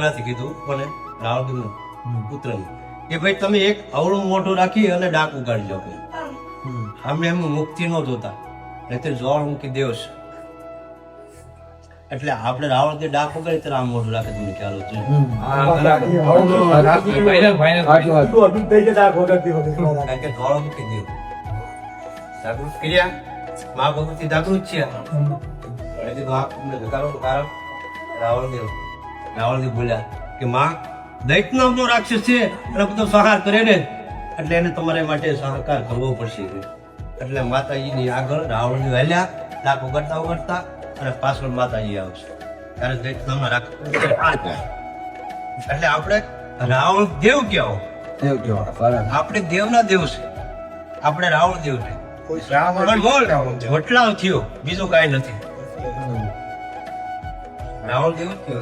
નથી કીધું મને રાવણ પુત્ર કે ભાઈ તમે એક અવળું મોઢું રાખી અને ડાક ઉગાડી જાઓ. આમને એમ મુક્તિ ન જોતા એટલે જ્વાળામુખી દેવ છે. એટલે આપણે રાવણ કે ડાક ઉગાડી ત્યારે આમ મોઢું રાખે તમને ખ્યાલ હતો. કારણ કે જ્વાળામુખી દેવ જાગૃત કર્યા મા ભગવતી જાગૃત છે. રાવણ બોલ્યા કે માં દૈત્ય નામનો રાક્ષસ છે અને બધો સહાર કરે ને એટલે એને તમારા માટે સહકાર કરવો પડશે. એટલે માતાજીની આગળ રાવણ વહેલ્યા ડાક ઉગાડતા ઉગાડતા અને પાછળ માતાજી આવશે ત્યારે દૈત્ય નામના રાક્ષસ. એટલે આપણે રાવણ દેવ કહેવો, આપણે દેવના દેવ છે, આપણે રાવણ દેવ છે. વટલાવ થયો બીજું કઈ નથી. રાવણ દેવ થયો.